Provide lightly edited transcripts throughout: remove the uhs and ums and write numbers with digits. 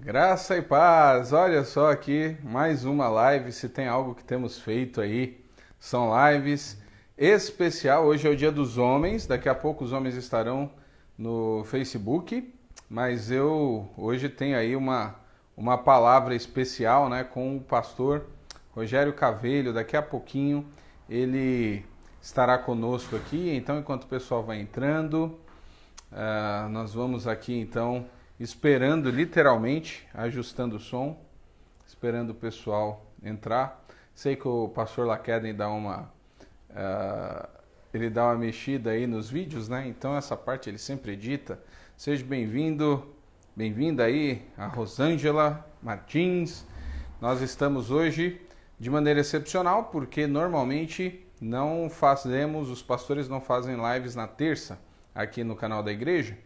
Graça e paz, olha só aqui, mais uma live, se tem algo que temos feito aí, são lives especial, hoje é o dia dos homens, daqui a pouco os homens estarão no Facebook, mas eu hoje tenho aí uma palavra especial, né, com o pastor Rogério Cavelho, daqui a pouquinho ele estará conosco aqui, então enquanto o pessoal vai entrando, nós vamos aqui então esperando literalmente, ajustando o som, esperando o pessoal entrar. Sei que o pastor Laqueden ele dá uma mexida aí nos vídeos, né? Então essa parte ele sempre edita. Seja bem-vindo, bem-vinda aí a Rosângela Martins. Nós estamos hoje de maneira excepcional porque normalmente os pastores não fazem lives na terça aqui no canal da igreja,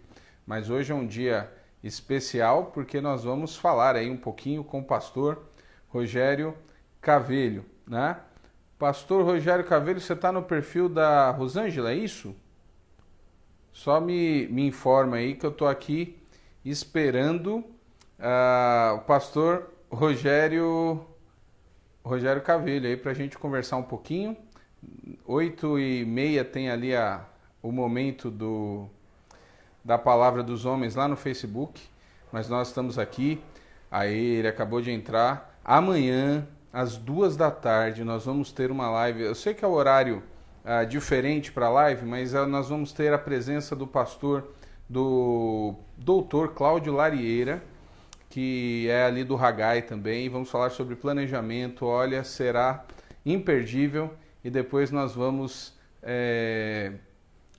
mas hoje é um dia especial porque nós vamos falar aí um pouquinho com o pastor Rogério Cavelho, né? Pastor Rogério Cavelho, você está no perfil da Rosângela, é isso? Só me informa aí que eu estou aqui esperando o pastor Rogério Cavelho aí para a gente conversar um pouquinho. 8h30 tem ali o momento da palavra dos homens lá no Facebook, mas nós estamos aqui. Aí ele acabou de entrar. Amanhã, às 2 da tarde, nós vamos ter uma live. Eu sei que é o horário diferente para a live, mas nós vamos ter a presença do pastor, do doutor Cláudio Larieira, que é ali do Ragai também. Vamos falar sobre planejamento. Olha, será imperdível. E depois nós vamos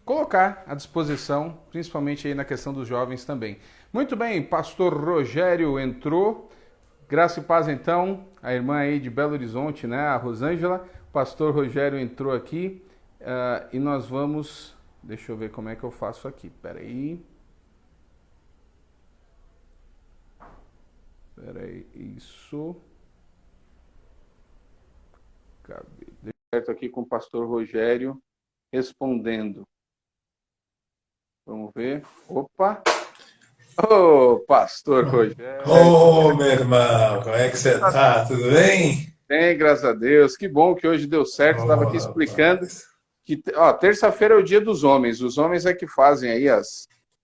colocar à disposição, principalmente aí na questão dos jovens também. Muito bem, pastor Rogério entrou. Graça e paz então, a irmã aí de Belo Horizonte, né, a Rosângela. Pastor Rogério entrou aqui e nós vamos... Deixa eu ver como é que eu faço aqui, peraí, isso... Deixa eu aqui com o pastor Rogério respondendo. Vamos ver. Opa! Ô, pastor Rogério! Ô, meu irmão, como é que você tá? Tudo bem? Bem, graças a Deus. Que bom que hoje deu certo. Estava Ô, aqui explicando rapaz. que, terça-feira é o dia dos homens. Os homens é que fazem aí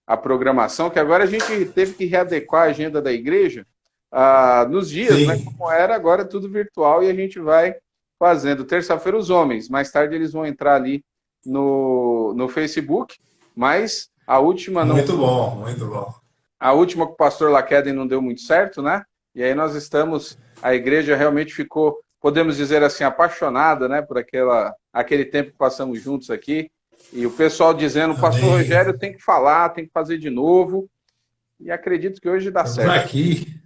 a programação, que agora a gente teve que readequar a agenda da igreja nos dias, né? Sim, Como era, agora é tudo virtual e a gente vai fazendo. Terça-feira os homens, mais tarde eles vão entrar ali no Facebook, mas a última não. muito bom, muito bom. A última com o pastor Laqueden não deu muito certo, né? E aí a igreja realmente ficou, podemos dizer assim, apaixonada, né? Por aquele tempo que passamos juntos aqui. E o pessoal dizendo, o pastor Amém. Rogério tem que falar, tem que fazer de novo. E acredito que hoje dá Estamos certo. aqui.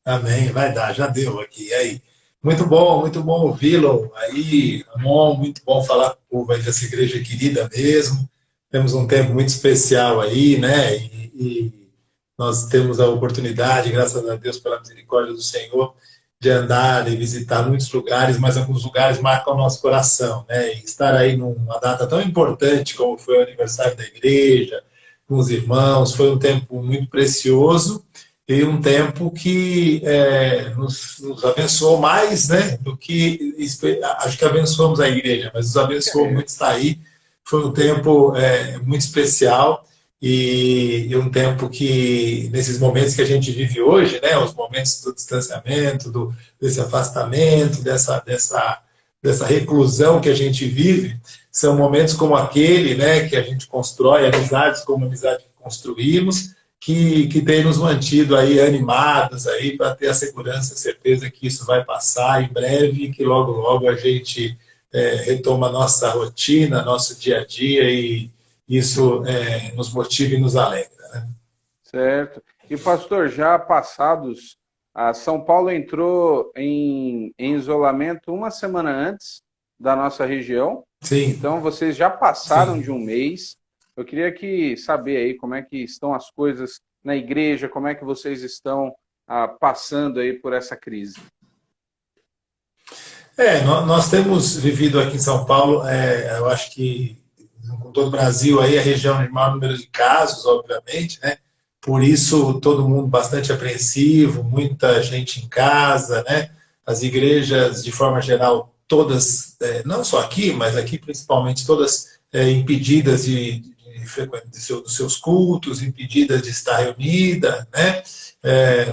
Amém, vai dar, já deu aqui. E aí? Muito bom ouvi-lo aí, Ramon, muito bom falar com o povo aí dessa igreja querida mesmo. Temos um tempo muito especial aí, né? E nós temos a oportunidade, graças a Deus, pela misericórdia do Senhor, de andar e visitar muitos lugares, mas alguns lugares marcam o nosso coração, né? E estar aí numa data tão importante como foi o aniversário da igreja, com os irmãos, foi um tempo muito precioso e um tempo que nos abençoou mais, né, do que acho que abençoamos a igreja, mas nos abençoou muito estar aí. Foi um tempo muito especial e um tempo que, nesses momentos que a gente vive hoje, né, os momentos do distanciamento, desse afastamento, dessa reclusão que a gente vive, são momentos como aquele, né, que a gente constrói amizades como a amizade que construímos, que tem nos mantido aí animados aí para ter a segurança, a certeza que isso vai passar em breve e que logo logo a gente retoma a nossa rotina, nosso dia a dia e isso nos motiva e nos alegra, né? Certo. E, pastor, já passados, São Paulo entrou em isolamento uma semana antes da nossa região. Sim, Então, vocês já passaram sim. de um mês. Eu queria saber aí como é que estão as coisas na igreja, como é que vocês estão passando aí por essa crise. Nós temos vivido aqui em São Paulo, eu acho que com todo o Brasil aí a região de maior número de casos, obviamente, né? por isso todo mundo bastante apreensivo, muita gente em casa, né? As igrejas, de forma geral, todas, não só aqui, mas aqui principalmente, todas impedidas dos seus cultos, impedidas de estar reunida, né?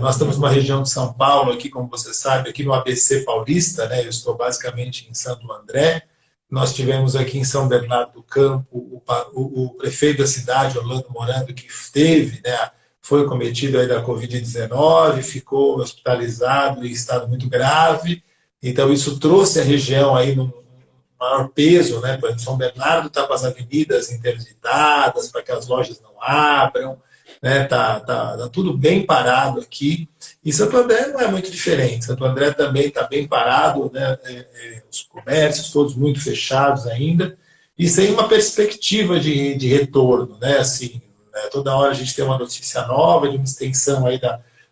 Nós estamos numa região de São Paulo, aqui, como você sabe, aqui no ABC Paulista, né? Eu estou basicamente em Santo André. Nós tivemos aqui em São Bernardo do Campo o prefeito da cidade, Orlando Morando, que teve, né, foi cometido aí da Covid-19, ficou hospitalizado em estado muito grave. Então, isso trouxe a região aí no maior peso, né? Por exemplo, São Bernardo está com as avenidas interditadas para que as lojas não abram, né? Tá tudo bem parado aqui. E Santo André não é muito diferente. Santo André também está bem parado, né? Os comércios todos muito fechados ainda e sem uma perspectiva de retorno, né? Assim, né? Toda hora a gente tem uma notícia nova de uma extensão aí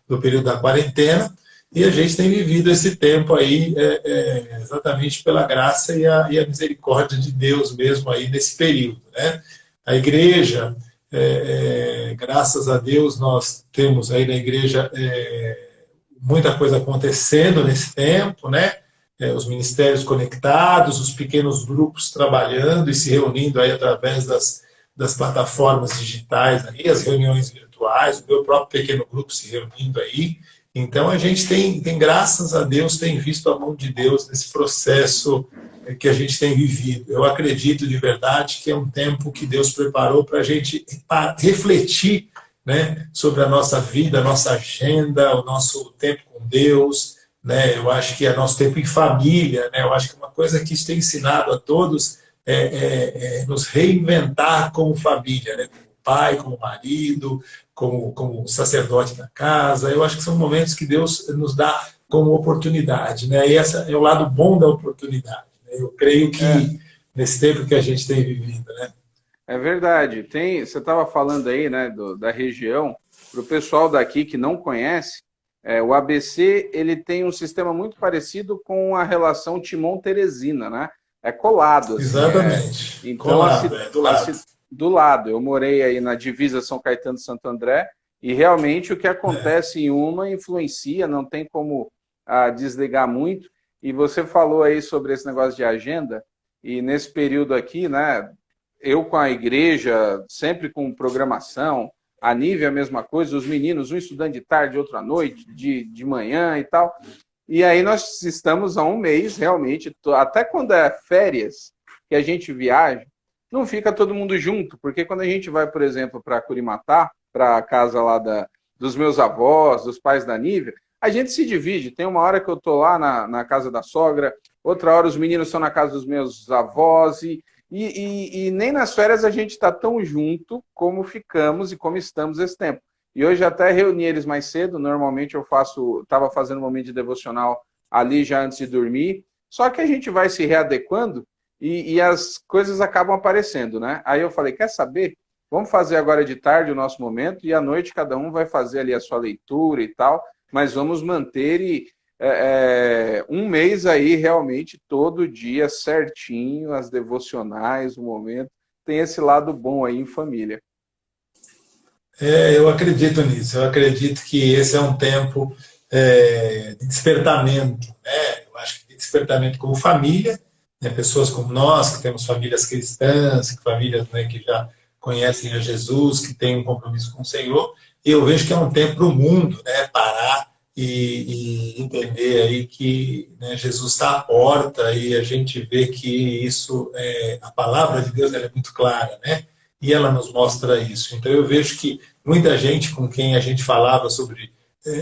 do período da quarentena. E a gente tem vivido esse tempo aí exatamente pela graça e a misericórdia de Deus mesmo aí nesse período, né? A igreja, graças a Deus, nós temos aí na igreja muita coisa acontecendo nesse tempo, né? Os ministérios conectados, os pequenos grupos trabalhando e se reunindo aí através das plataformas digitais, aí, as reuniões virtuais, o meu próprio pequeno grupo se reunindo aí. Então, a gente tem, graças a Deus, tem visto a mão de Deus nesse processo que a gente tem vivido. Eu acredito de verdade que é um tempo que Deus preparou para a gente refletir, né, sobre a nossa vida, a nossa agenda, o nosso tempo com Deus, né? Eu acho que é nosso tempo em família, né? Eu acho que uma coisa que isso tem ensinado a todos é nos reinventar como família, né? Como pai, como marido, como sacerdote da casa. Eu acho que são momentos que Deus nos dá como oportunidade, né? E esse é o lado bom da oportunidade, né? Eu creio que nesse tempo que a gente tem vivido, né? É verdade. Você estava falando aí, né, da região. Para o pessoal daqui que não conhece, o ABC ele tem um sistema muito parecido com a relação Timon-Teresina, né? É colado. Assim, exatamente. Então, colado, do lado. Do lado. Eu morei aí na divisa São Caetano e Santo André e realmente o que acontece em uma influencia, não tem como desligar muito. E você falou aí sobre esse negócio de agenda e nesse período aqui, né? Eu com a igreja, sempre com programação, a Nívia a mesma coisa, os meninos, um estudando de tarde, outro à noite, de manhã e tal. E aí nós estamos há um mês, realmente, até quando é férias, que a gente viaja, não fica todo mundo junto, porque quando a gente vai, por exemplo, para Curimatá, para a casa lá dos meus avós, dos pais da Nívia, a gente se divide. Tem uma hora que eu estou lá na casa da sogra, outra hora os meninos estão na casa dos meus avós, e nem nas férias a gente está tão junto como ficamos e como estamos esse tempo. E hoje até reuni eles mais cedo, normalmente eu estava fazendo um momento de devocional ali já antes de dormir, só que a gente vai se readequando e as coisas acabam aparecendo, né? Aí eu falei, quer saber? Vamos fazer agora de tarde o nosso momento e à noite cada um vai fazer ali a sua leitura e tal, mas vamos manter um mês aí realmente todo dia certinho, as devocionais, o momento. Tem esse lado bom aí em família. Eu acredito nisso. Eu acredito que esse é um tempo de despertamento, né? Eu acho que de despertamento como família, né? Pessoas como nós, que temos famílias cristãs, famílias, né, que já conhecem a Jesus, que têm um compromisso com o Senhor. E eu vejo que é um tempo para o mundo, né, parar e entender aí que, né, Jesus está à porta e a gente vê que isso, a palavra de Deus ela é muito clara, né? E ela nos mostra isso. Então eu vejo que muita gente com quem a gente falava sobre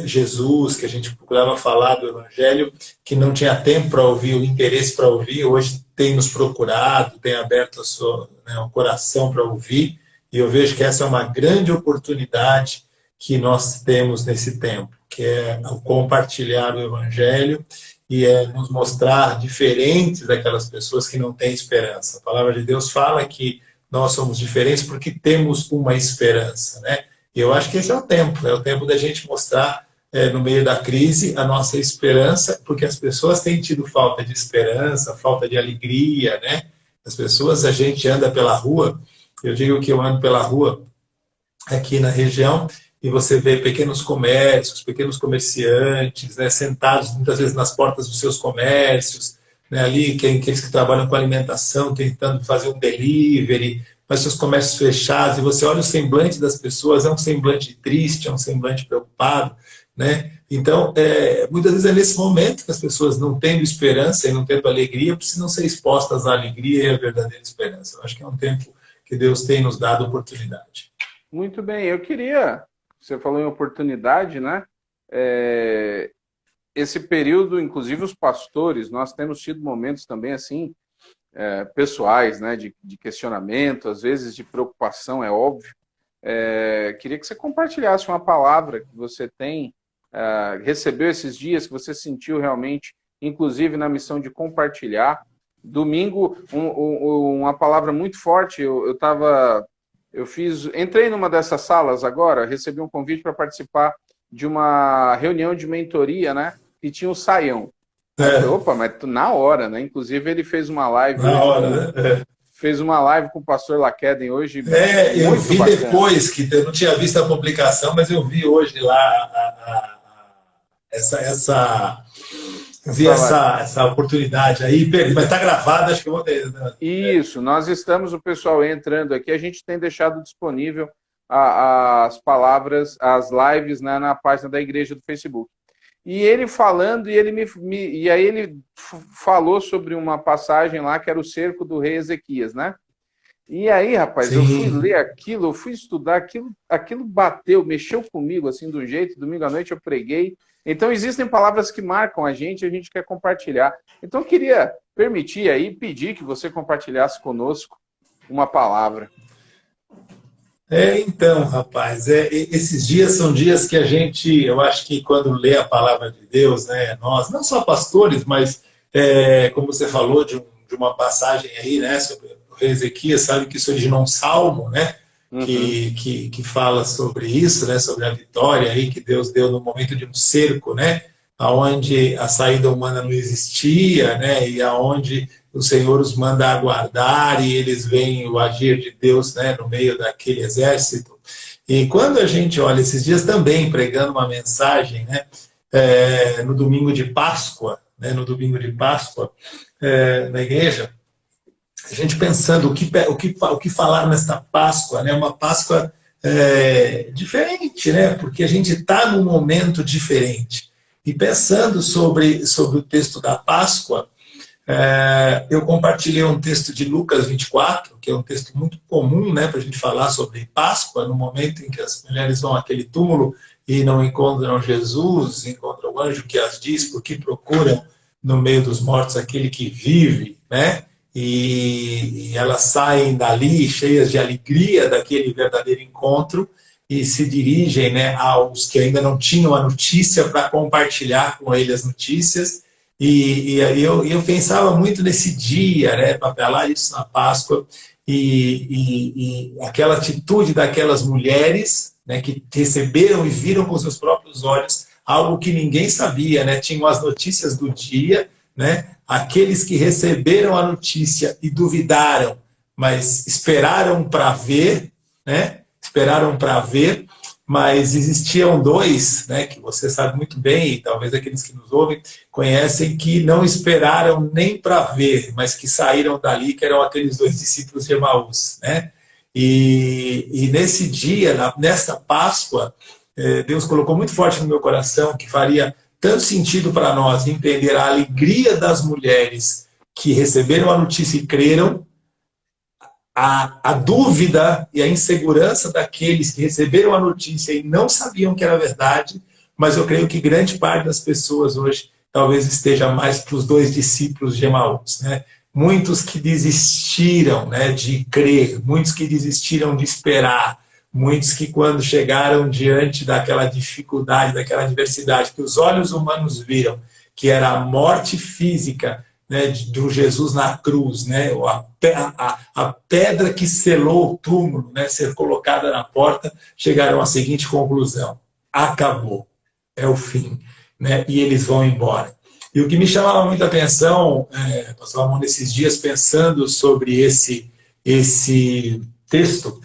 Jesus, que a gente procurava falar do Evangelho, que não tinha tempo para ouvir, o interesse para ouvir, hoje tem nos procurado, tem aberto o coração para ouvir, e eu vejo que essa é uma grande oportunidade que nós temos nesse tempo, que é o compartilhar o Evangelho e nos mostrar diferentes daquelas pessoas que não têm esperança. A palavra de Deus fala que nós somos diferentes porque temos uma esperança, né? E eu acho que esse é o tempo da gente mostrar, no meio da crise, a nossa esperança, porque as pessoas têm tido falta de esperança, falta de alegria, né? As pessoas, a gente anda pela rua, eu digo que eu ando pela rua aqui na região, e você vê pequenos comércios, pequenos comerciantes, né, sentados muitas vezes nas portas dos seus comércios, né, ali, aqueles que trabalham com alimentação, tentando fazer um delivery, mas seus comércios fechados, e você olha o semblante das pessoas, é um semblante triste, é um semblante preocupado, né? Então, muitas vezes é nesse momento que as pessoas, não tendo esperança e não tendo alegria, precisam ser expostas à alegria e à verdadeira esperança. Eu acho que é um tempo que Deus tem nos dado oportunidade. Muito bem, eu queria, você falou em oportunidade, né? Esse período, inclusive os pastores, nós temos tido momentos também assim, pessoais, né? De questionamento, às vezes de preocupação, é óbvio. Queria que você compartilhasse uma palavra que você tem, recebeu esses dias, que você sentiu realmente, inclusive na missão de compartilhar. Domingo, uma palavra muito forte, entrei numa dessas salas agora, recebi um convite para participar de uma reunião de mentoria, né? E tinha o Saião. Eu falei, opa, mas na hora, né? Inclusive ele fez uma live. Na hora, né? Fez uma live com o pastor Laqueden hoje. Eu vi bacana. Depois, que eu não tinha visto a publicação, mas eu vi hoje lá essa oportunidade aí, mas está gravada, acho que eu vou ter. Né? Isso, nós estamos, o pessoal entrando aqui, a gente tem deixado disponível as palavras, as lives, né, na página da igreja do Facebook. E ele falando, e aí ele falou sobre uma passagem lá que era o cerco do rei Ezequias, né? E aí, rapaz, Sim. Eu fui ler aquilo, eu fui estudar, aquilo bateu, mexeu comigo, assim, de um jeito. Domingo à noite eu preguei. Então, existem palavras que marcam a gente quer compartilhar. Então, eu queria permitir aí, pedir que você compartilhasse conosco uma palavra. Então, rapaz, esses dias são dias que a gente, eu acho que quando lê a palavra de Deus, né, nós, não só pastores, mas, como você falou de uma passagem aí, né, sobre o rei Ezequias, sabe que isso originou um salmo, né, que fala sobre isso, né, sobre a vitória aí que Deus deu no momento de um cerco, né, aonde a saída humana não existia, né, e aonde o Senhor os manda aguardar e eles veem o agir de Deus, né, no meio daquele exército. E quando a gente olha esses dias também pregando uma mensagem, né, no domingo de Páscoa, né, na igreja, a gente pensando o que falar nesta Páscoa, né, uma Páscoa diferente, né, porque a gente está num momento diferente. E pensando sobre o texto da Páscoa, eu compartilhei um texto de Lucas 24, que é um texto muito comum, né, para a gente falar sobre Páscoa, no momento em que as mulheres vão àquele túmulo e não encontram Jesus, encontram o anjo que as diz, porque procuram no meio dos mortos aquele que vive, né, e elas saem dali cheias de alegria daquele verdadeiro encontro e se dirigem, né, aos que ainda não tinham a notícia para compartilhar com eles as notícias. E eu pensava muito nesse dia, né, para falar isso na Páscoa, e aquela atitude daquelas mulheres, né, que receberam e viram com seus próprios olhos algo que ninguém sabia, né, tinham as notícias do dia, né, aqueles que receberam a notícia e duvidaram, mas esperaram para ver, né, mas existiam dois, né, que você sabe muito bem, e talvez aqueles que nos ouvem conhecem, que não esperaram nem para ver, mas que saíram dali, que eram aqueles dois discípulos de Emaús, né? E nesse dia, nesta Páscoa, Deus colocou muito forte no meu coração que faria tanto sentido para nós entender a alegria das mulheres que receberam a notícia e creram, a dúvida e a insegurança daqueles que receberam a notícia e não sabiam que era verdade, mas eu creio que grande parte das pessoas hoje talvez esteja mais para os dois discípulos de Emaús, né? Muitos que desistiram, né, de crer, muitos que desistiram de esperar, muitos que quando chegaram diante daquela dificuldade, daquela adversidade que os olhos humanos viram, que era a morte física, né, do Jesus na cruz, né, a pedra que selou o túmulo, né, ser colocada na porta, chegaram à seguinte conclusão: acabou, é o fim, né, e eles vão embora. E o que me chamava muita atenção, pastor Ramon, nesses dias pensando sobre esse texto,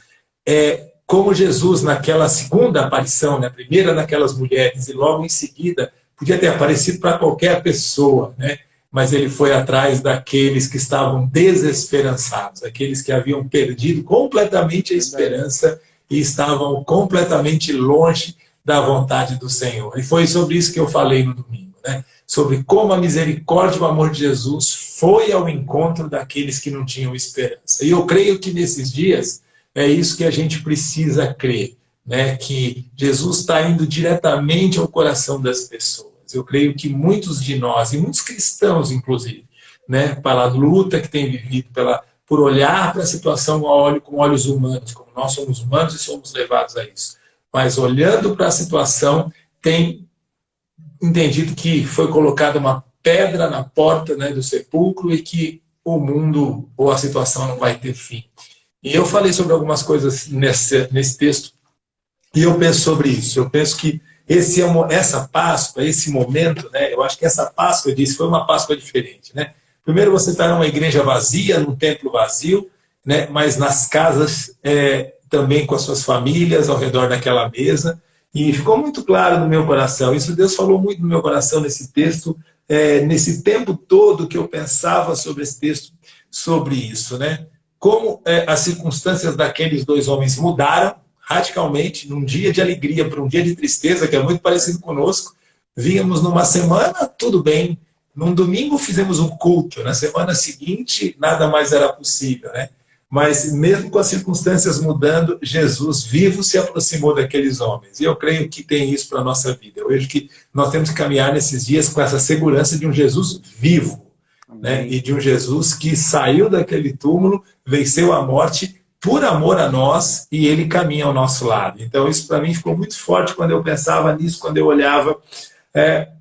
é como Jesus, naquela segunda aparição, né, primeira naquelas mulheres, e logo em seguida, podia ter aparecido para qualquer pessoa, né? Mas ele foi atrás daqueles que estavam desesperançados, aqueles que haviam perdido completamente a esperança e estavam completamente longe da vontade do Senhor. E foi sobre isso que eu falei no domingo, né? Sobre como a misericórdia e o amor de Jesus foi ao encontro daqueles que não tinham esperança. E eu creio que nesses dias é isso que a gente precisa crer, né? Que Jesus está indo diretamente ao coração das pessoas. Eu creio que muitos de nós, e muitos cristãos, inclusive, né, pela luta que tem vivido, por olhar para a situação com olhos humanos, como nós somos humanos e somos levados a isso, mas olhando para a situação, tem entendido que foi colocada uma pedra na porta, né, do sepulcro e que o mundo ou a situação não vai ter fim. E eu falei sobre algumas coisas nesse texto, e eu penso sobre isso. Eu penso que essa Páscoa, esse momento, né, eu acho que essa Páscoa, eu disse, foi uma Páscoa diferente, né? Primeiro você está numa igreja vazia, num templo vazio, né, mas nas casas também com as suas famílias ao redor daquela mesa, e ficou muito claro no meu coração, isso Deus falou muito no meu coração nesse texto, nesse tempo todo que eu pensava sobre esse texto, sobre isso, né? Como as circunstâncias daqueles dois homens mudaram radicalmente, num dia de alegria para um dia de tristeza, que é muito parecido conosco. Vínhamos numa semana, tudo bem. Num domingo fizemos um culto. Na semana seguinte, nada mais era possível, né? Mas mesmo com as circunstâncias mudando, Jesus vivo se aproximou daqueles homens. E eu creio que tem isso para a nossa vida. Eu vejo que nós temos que caminhar nesses dias com essa segurança de um Jesus vivo, né? E de um Jesus que saiu daquele túmulo, venceu a morte por amor a nós, e ele caminha ao nosso lado. Então isso para mim ficou muito forte quando eu pensava nisso, quando eu olhava.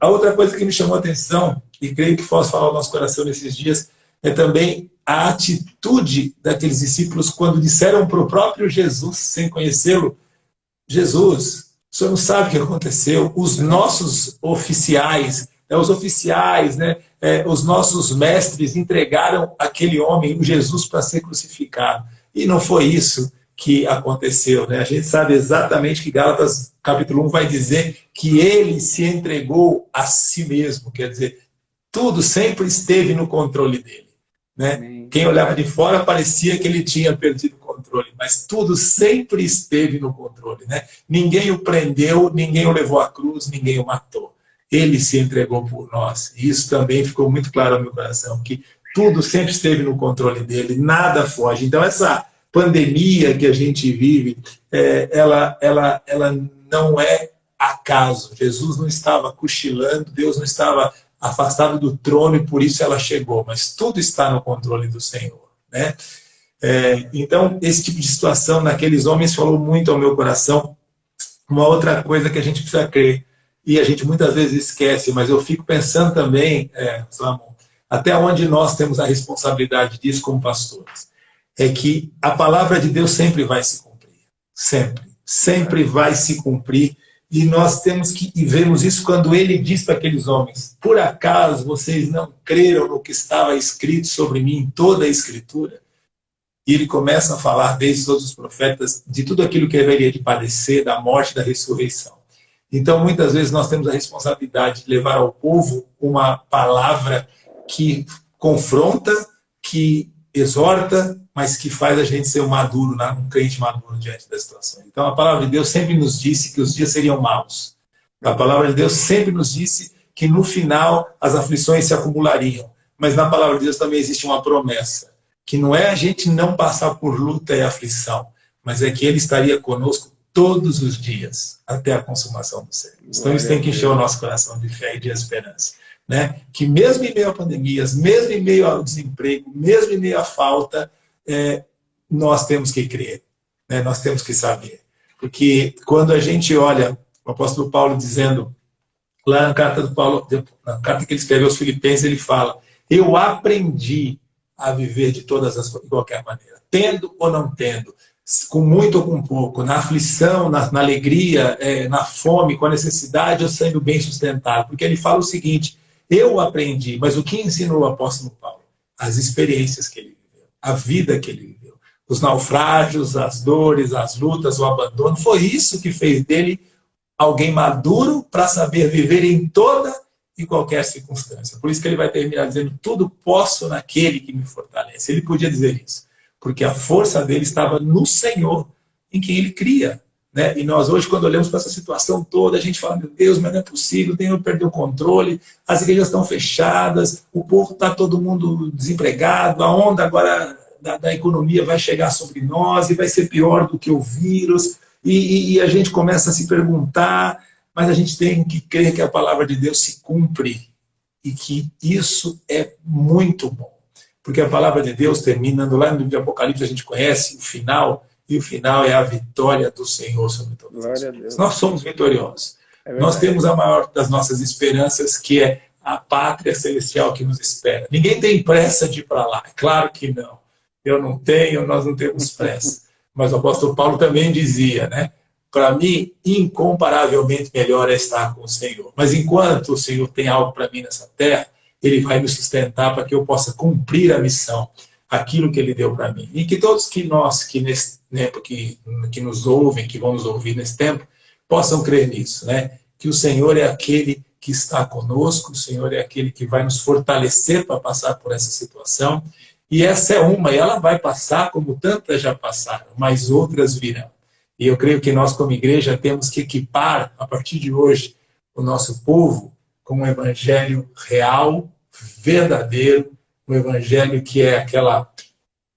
A outra coisa que me chamou a atenção, e creio que posso falar ao nosso coração nesses dias, é também a atitude daqueles discípulos quando disseram para o próprio Jesus, sem conhecê-lo: Jesus, o senhor não sabe o que aconteceu, os nossos oficiais, né, os nossos mestres entregaram aquele homem, o Jesus, para ser crucificado. E não foi isso que aconteceu, né? A gente sabe exatamente que Gálatas capítulo 1 vai dizer que ele se entregou a si mesmo, quer dizer, tudo sempre esteve no controle dele, né? Quem olhava de fora parecia que ele tinha perdido o controle, mas tudo sempre esteve no controle, né? Ninguém o prendeu, ninguém o levou à cruz, ninguém o matou. Ele se entregou por nós. E isso também ficou muito claro no meu coração, que tudo sempre esteve no controle dele, nada foge. Então essa pandemia que a gente vive, ela não é acaso. Jesus não estava cochilando, Deus não estava afastado do trono e por isso ela chegou, mas tudo está no controle do Senhor, né? Então esse tipo de situação naqueles homens falou muito ao meu coração. Uma outra coisa que a gente precisa crer, e a gente muitas vezes esquece, mas eu fico pensando também, até onde nós temos a responsabilidade disso como pastores, é que a palavra de Deus sempre vai se cumprir. Sempre vai se cumprir. E nós temos que, e vemos isso quando ele diz para aqueles homens: por acaso vocês não creram no que estava escrito sobre mim em toda a Escritura? E ele começa a falar, desde todos os profetas, de tudo aquilo que haveria de padecer, da morte e da ressurreição. Então, muitas vezes, nós temos a responsabilidade de levar ao povo uma palavra que confronta, que exorta, mas que faz a gente ser um maduro, um crente maduro diante da situação. Então, a palavra de Deus sempre nos disse que os dias seriam maus. A palavra de Deus sempre nos disse que no final as aflições se acumulariam. Mas na palavra de Deus também existe uma promessa, que não é a gente não passar por luta e aflição, mas é que Ele estaria conosco todos os dias, até a consumação dos séculos. Então isso tem que encher o nosso coração de fé e de esperança, né? Que mesmo em meio a pandemias, mesmo em meio ao desemprego, mesmo em meio à falta, nós temos que crer, né? Nós temos que saber. Porque quando a gente olha o apóstolo Paulo dizendo, lá na carta do Paulo, na carta que ele escreveu aos Filipenses, ele fala: eu aprendi a viver de qualquer maneira, tendo ou não tendo, com muito ou com pouco, na aflição, na alegria, na fome, com a necessidade, ou sendo bem sustentado. Porque ele fala o seguinte: eu aprendi, mas o que ensinou o apóstolo Paulo? As experiências que ele viveu, a vida que ele viveu, os naufrágios, as dores, as lutas, o abandono. Foi isso que fez dele alguém maduro para saber viver em toda e qualquer circunstância. Por isso que ele vai terminar dizendo: tudo posso naquele que me fortalece. Ele podia dizer isso, porque a força dele estava no Senhor, em quem ele cria. Né? E nós hoje, quando olhamos para essa situação toda, a gente fala: meu Deus, mas não é possível, o Senhor perdeu o controle, as igrejas estão fechadas, o povo está todo mundo desempregado, a onda agora da economia vai chegar sobre nós e vai ser pior do que o vírus. E a gente começa a se perguntar, mas a gente tem que crer que a palavra de Deus se cumpre e que isso é muito bom. Porque a palavra de Deus, terminando lá no livro de Apocalipse, a gente conhece o final, e o final é a vitória do Senhor sobre todas as coisas. Nós somos vitoriosos. Nós temos a maior das nossas esperanças, que é a pátria celestial que nos espera. Ninguém tem pressa de ir para lá, é claro que não. Eu não tenho, nós não temos pressa. Mas o apóstolo Paulo também dizia, né? Para mim, incomparavelmente melhor é estar com o Senhor. Mas enquanto o Senhor tem algo para mim nessa terra, Ele vai me sustentar para que eu possa cumprir a missão, aquilo que Ele deu para mim. E que todos que nesse tempo, que nos ouvem, que vão nos ouvir nesse tempo, possam crer nisso, né? Que o Senhor é aquele que está conosco, o Senhor é aquele que vai nos fortalecer para passar por essa situação. E essa é uma, e ela vai passar como tantas já passaram, mas outras virão. E eu creio que nós, como igreja, temos que equipar, a partir de hoje, o nosso povo com um evangelho real, verdadeiro, um evangelho que é aquela,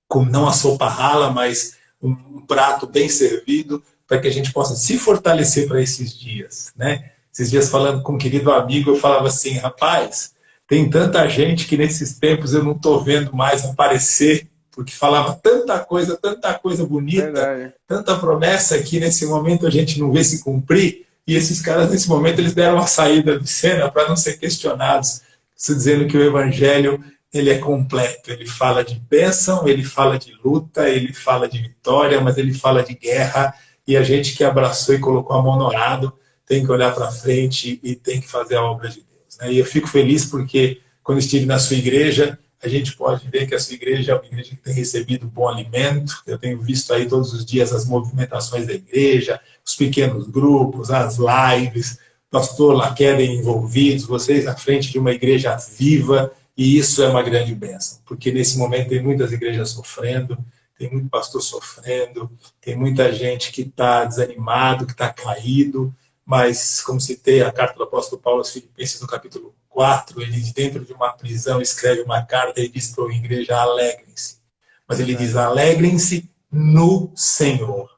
como não a sopa rala, mas um prato bem servido, para que a gente possa se fortalecer para esses dias. Né? Esses dias, falando com um querido amigo, eu falava assim: rapaz, tem tanta gente que nesses tempos eu não estou vendo mais aparecer, porque falava tanta coisa bonita, verdade, tanta promessa que nesse momento a gente não vê se cumprir, e esses caras nesse momento eles deram uma saída de cena para não ser questionados, dizendo que o evangelho ele é completo, ele fala de bênção, ele fala de luta, ele fala de vitória, mas ele fala de guerra, e a gente que abraçou e colocou a mão no arado tem que olhar para frente e tem que fazer a obra de Deus. E eu fico feliz porque, quando estive na sua igreja, a gente pode ver que a sua igreja é uma igreja que tem recebido bom alimento. Eu tenho visto aí todos os dias as movimentações da igreja, os pequenos grupos, as lives, pastor Laqueden envolvidos, vocês à frente de uma igreja viva, e isso é uma grande bênção, porque nesse momento tem muitas igrejas sofrendo, tem muito pastor sofrendo, tem muita gente que está desanimado, que está caído, mas, como citei a carta do apóstolo Paulo aos Filipenses, no capítulo 4, ele, dentro de uma prisão, escreve uma carta e diz para a igreja: alegrem-se. Mas ele diz: alegrem-se no Senhor.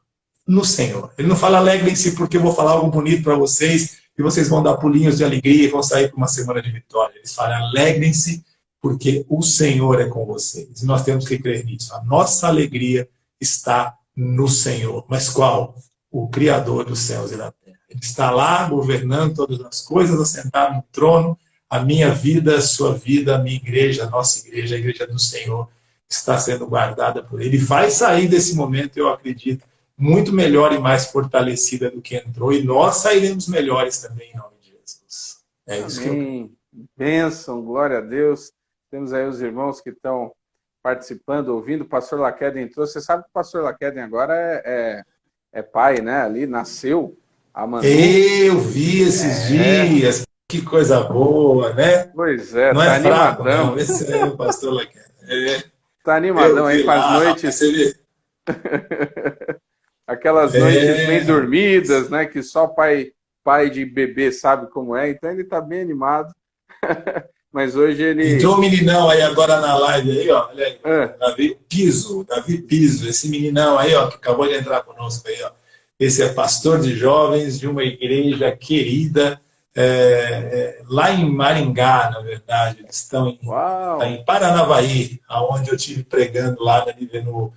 No Senhor. Ele não fala alegrem-se porque eu vou falar algo bonito para vocês e vocês vão dar pulinhos de alegria e vão sair para uma semana de vitória. Eles falam: alegrem-se porque o Senhor é com vocês. E nós temos que crer nisso. A nossa alegria está no Senhor. Mas qual? O Criador dos céus e da terra. Ele está lá governando todas as coisas, assentado no trono. A minha vida, a sua vida, a minha igreja, a nossa igreja, a igreja do Senhor, está sendo guardada por Ele. Ele vai sair desse momento, eu acredito, muito melhor e mais fortalecida do que entrou. E nós sairemos melhores também, em nome de Jesus. É isso. Amém. Que eu... Bênção, glória a Deus. Temos aí os irmãos que estão participando, ouvindo. O pastor Laqueden entrou. Você sabe que o pastor Laqueden agora é pai, né? Ali nasceu. Eu vi esses dias, que coisa boa, né? Pois é, não tá é fraco, animadão. Não. Esse é o pastor Laqueden. Tá animadão aí com as noites. Aquelas noites bem dormidas, né? Que só pai de bebê sabe como é. Então ele tá bem animado. Mas hoje ele... Entrou um meninão aí agora na live aí, ó. Olha aí. Davi Piso. Esse meninão aí, ó, que acabou de entrar conosco aí, ó. Esse é pastor de jovens de uma igreja querida, lá em Maringá, na verdade. Eles estão em Paranavaí, onde eu estive pregando lá no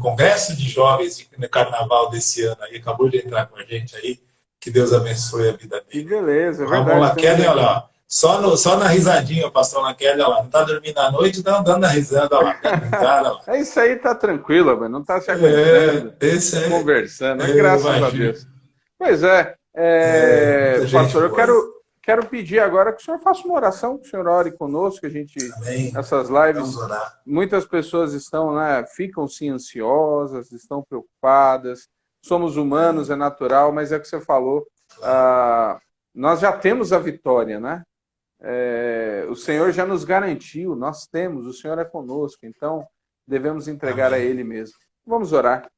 Congresso de Jovens no Carnaval desse ano. Aí, acabou de entrar com a gente aí. Que Deus abençoe a vida dele. Que beleza, é verdade. Ramon Laqueden, olha lá. Só na risadinha, pastor Laqueden, olha lá. Não está dormindo à noite, está andando na risada, olha lá. É isso aí, tá tranquilo, mas não está se aguentando, conversando, graças a Deus. Pois pastor, quero pedir agora que o senhor faça uma oração, que o senhor ore conosco, que a gente, Amém. essas lives, Vamos orar. muitas pessoas estão, né, ficam sim ansiosas, estão preocupadas, somos humanos, é natural, mas é o que você falou, nós já temos a vitória, né? O Senhor já nos garantiu, nós temos, o Senhor é conosco, então devemos entregar Amém. a Ele mesmo. Vamos orar.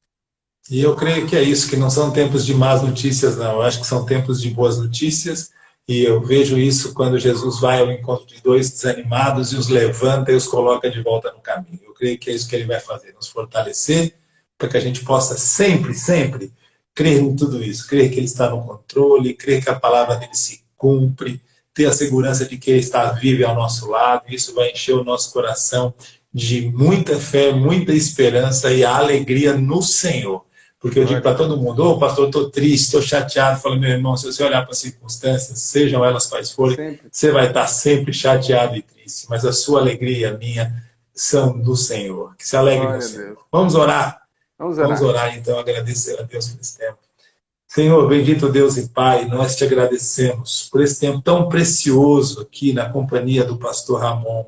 E eu creio que é isso, que não são tempos de más notícias, não. Eu acho que são tempos de boas notícias, e eu vejo isso quando Jesus vai ao encontro de dois desanimados e os levanta e os coloca de volta no caminho. Eu creio que é isso que ele vai fazer, nos fortalecer, para que a gente possa sempre, sempre crer em tudo isso, crer que ele está no controle, crer que a palavra dele se cumpre, ter a segurança de que ele está vivo ao nosso lado. Isso vai encher o nosso coração de muita fé, muita esperança e a alegria no Senhor. Porque eu digo para todo mundo, pastor, estou triste, estou chateado. Falo, meu irmão, se você olhar para as circunstâncias, sejam elas quais forem, você vai estar sempre chateado e triste. Mas a sua alegria e a minha são do Senhor. Que se alegre no Senhor. Vamos orar. Vamos orar, então, agradecer a Deus por esse tempo. Senhor, bendito Deus e Pai, nós te agradecemos por esse tempo tão precioso aqui na companhia do pastor Ramon,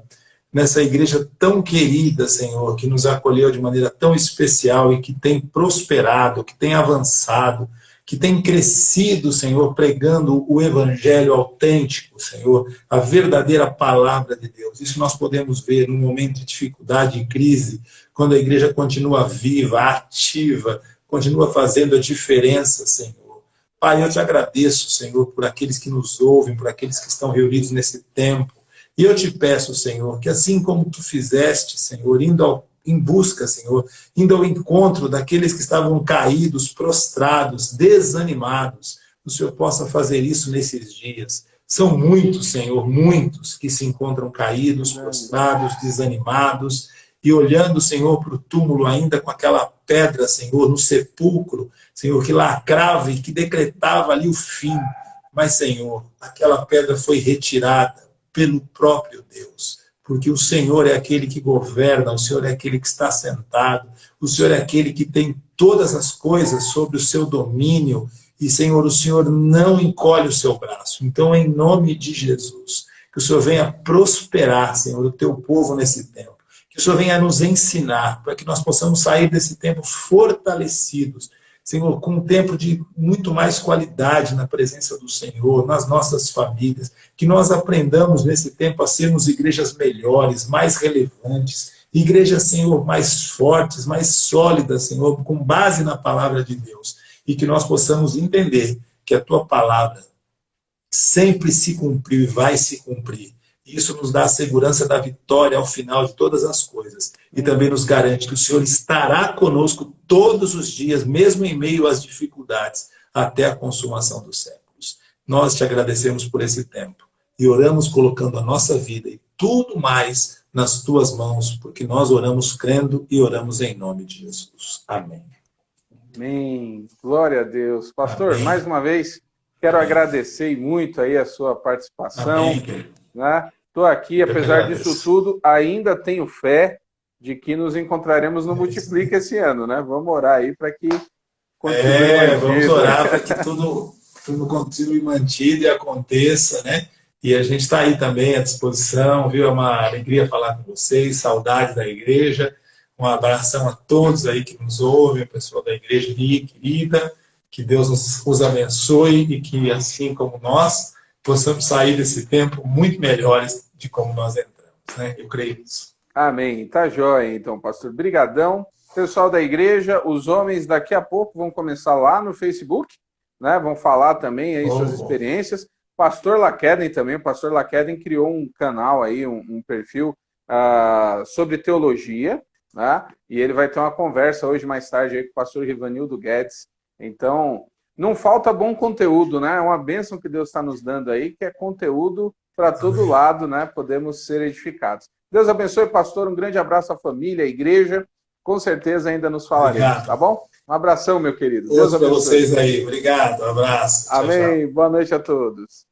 nessa igreja tão querida, Senhor, que nos acolheu de maneira tão especial e que tem prosperado, que tem avançado, que tem crescido, Senhor, pregando o evangelho autêntico, Senhor, a verdadeira palavra de Deus. Isso nós podemos ver num momento de dificuldade e crise, quando a igreja continua viva, ativa, continua fazendo a diferença, Senhor. Pai, eu te agradeço, Senhor, por aqueles que nos ouvem, por aqueles que estão reunidos nesse tempo. E eu te peço, Senhor, que assim como tu fizeste, Senhor, em busca, Senhor, indo ao encontro daqueles que estavam caídos, prostrados, desanimados, o Senhor possa fazer isso nesses dias. São muitos, Senhor, muitos que se encontram caídos, prostrados, desanimados, e olhando, Senhor, para o túmulo ainda com aquela pedra, Senhor, no sepulcro, Senhor, que lacrava e que decretava ali o fim. Mas, Senhor, aquela pedra foi retirada pelo próprio Deus, porque o Senhor é aquele que governa, o Senhor é aquele que está sentado, o Senhor é aquele que tem todas as coisas sob o seu domínio, e, Senhor, o Senhor não encolhe o seu braço. Então, em nome de Jesus, que o Senhor venha prosperar, Senhor, o teu povo nesse tempo, que o Senhor venha nos ensinar, para que nós possamos sair desse tempo fortalecidos, Senhor, com um tempo de muito mais qualidade na presença do Senhor, nas nossas famílias, que nós aprendamos nesse tempo a sermos igrejas melhores, mais relevantes, igrejas, Senhor, mais fortes, mais sólidas, Senhor, com base na palavra de Deus, e que nós possamos entender que a tua palavra sempre se cumpriu e vai se cumprir. Isso nos dá a segurança da vitória ao final de todas as coisas. E também nos garante que o Senhor estará conosco todos os dias, mesmo em meio às dificuldades, até a consumação dos séculos. Nós te agradecemos por esse tempo. E oramos colocando a nossa vida e tudo mais nas tuas mãos, porque nós oramos crendo e oramos em nome de Jesus. Amém. Amém. Glória a Deus. Pastor, amém. Mais uma vez, quero agradecer muito aí a sua participação. Amém. Né? Estou aqui, apesar disso tudo, ainda tenho fé de que nos encontraremos no Multiplica esse ano, né? Vamos orar aí para que continue vamos orar para que tudo continue mantido e aconteça, né? E a gente está aí também à disposição, viu? É uma alegria falar com vocês, saudade da igreja. Um abração a todos aí que nos ouvem, o pessoal da igreja querida. Que Deus nos abençoe e que, assim como nós, possamos sair desse tempo muito melhores de como nós entramos, né? Eu creio nisso. Amém. Tá jóia, então, pastor. Brigadão. Pessoal da igreja, os homens daqui a pouco vão começar lá no Facebook, né? Vão falar também aí suas experiências. Pastor Laqueden também, o pastor Laqueden criou um canal aí, um perfil sobre teologia, né? E ele vai ter uma conversa hoje mais tarde aí com o pastor Rivanildo Guedes. Então, não falta bom conteúdo, né? É uma bênção que Deus está nos dando aí, que é conteúdo para todo lado, né? Podemos ser edificados. Deus abençoe, pastor. Um grande abraço à família, à igreja. Com certeza ainda nos falaremos, obrigado. Tá bom? Um abração, meu querido. Deus abençoe. Para vocês aí. Obrigado. Um abraço. Amém. Tchau, tchau. Boa noite a todos.